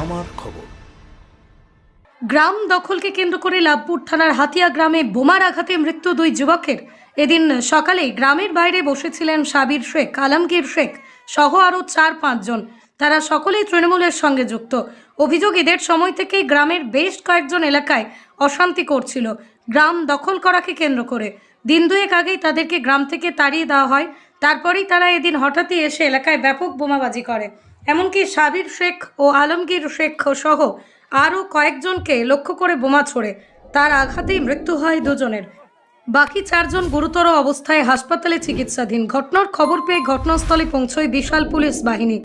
আমার খবর। গ্রাম দখলকে কেন্দ্র করে লাভপুর থানার হাতিয়া গ্রামে বোমার আঘাতে মৃত্যু দুই যুবকের। এদিন সকালে গ্রামের বাইরে বসেছিলেন সাবির শেখ, আলমগীর শেখ সহ আরও 4-5 জন। তারা সকলেই তৃণমূলের সঙ্গে যুক্ত। অভিযোগ, এদের সময় থেকেই গ্রামের বেশ কয়েকজন এলাকায় অশান্তি করছিল গ্রাম দখল করাকে কেন্দ্র করে। দিন দুয়েক আগেই তাদেরকে গ্রাম থেকে তাড়িয়ে দেওয়া হয়। তারপরেই তারা এদিন হঠাৎই এসে এলাকায় ব্যাপক বোমাবাজি করে। এমনকি সাবির শেখ ও আলমগীর শেখ সহ আরও কয়েকজনকে লক্ষ্য করে বোমা ছোড়ে। তার আঘাতেই মৃত্যু হয় দুজনের। বাকি 4 জন গুরুতর অবস্থায় হাসপাতালে চিকিৎসাধীন। ঘটনার খবর পেয়ে ঘটনাস্থলে পৌঁছয় বিশাল পুলিশ বাহিনী।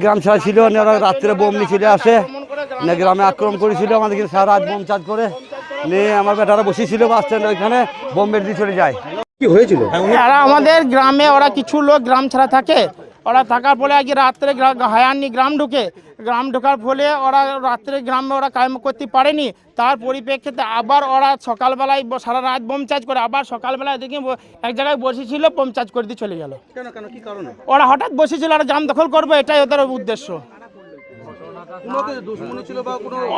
গ্রাম ছাড়া ছিল, ওরা রাত্রে বোম নিয়ে চলে আসে, গ্রামে আক্রমণ করেছিল আমাদেরকে, সারা রাত বোম চার্জ করে নিয়ে আমার বেটারা বসেছিল বাস স্ট্যান্ড, ওইখানে বোম মেরে দিয়ে চলে যায়। কি হয়েছিল? আমাদের গ্রামে ওরা কিছু লোক গ্রাম ছাড়া থাকে, ওরা থাকার ফলে আজকে রাত্রে হায়াননি গ্রাম ঢোকার ফলে ওরা রাত্রে গ্রামে ওরা কায়েম করতে পারেনি। তার পরিপ্রেক্ষিতে আবার ওরা সকালবেলায় সারা রাত বোম চার্জ করে, আবার সকালবেলায় দেখি এক জায়গায় বসেছিল, বোম চার্জ করে দিয়ে চলে গেল। কেন কি কারণে? ওরা হঠাৎ বসেছিল, ওরা গ্রাম দখল করবে, এটাই ওদের উদ্দেশ্য।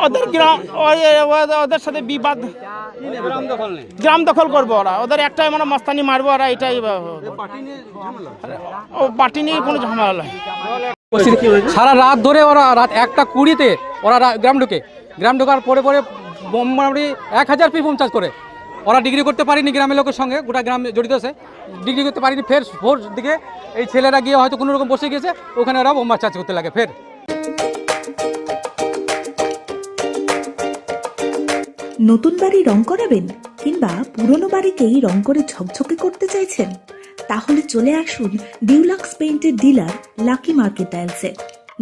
ওদের গ্রাম ওদের সাথে বিবাদ, গ্রাম দখল করবো ওরা, ওদের একটাই মানে মস্তানি মারবো ওরা, এটাই পার্টি নিয়ে কোনো ঝামেলা নয়। সারা রাত ধরে ওরা রাত 1:20-তে ওরা গ্রাম ঢোকার পরে বোম মোটামুটি 1000 পিস বোম চার্জ করে। ওরা ডিগ্রি করতে পারেনি, গ্রামের লোকের সঙ্গে গোটা গ্রাম জড়িত আছে, ডিগ্রি করতে পারেনি। ফের ভোর দিকে এই ছেলেরা গিয়ে হয়তো কোনো রকম বসে গেছে, ওখানে ওরা বোম চার্জ করতে লাগে। ফের নতুন বাড়ি রং করাবেন কিংবা পুরনো বাড়িকেই রং করে ঝকঝকে করতে চাইছেন? তাহলে চলে আসুন ডিউলাক্স পেইন্টের ডিলার লাকি মার্কেন্টাইলসে।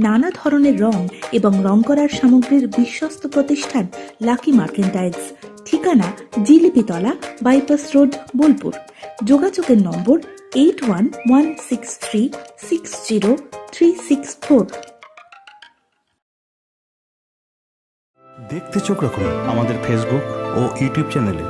নানা ধরনের রং এবং রং করার সামগ্রীর বিশ্বস্ত প্রতিষ্ঠান লাকি মার্কেন্টাইলস। ঠিকানা জিলিপিতলা, বাইপাস রোড, বোলপুর। যোগাযোগের নম্বর 8116360364। দেখতে চোখ রাখুন আমাদের ফেসবুক ও ইউটিউব চ্যানেলে।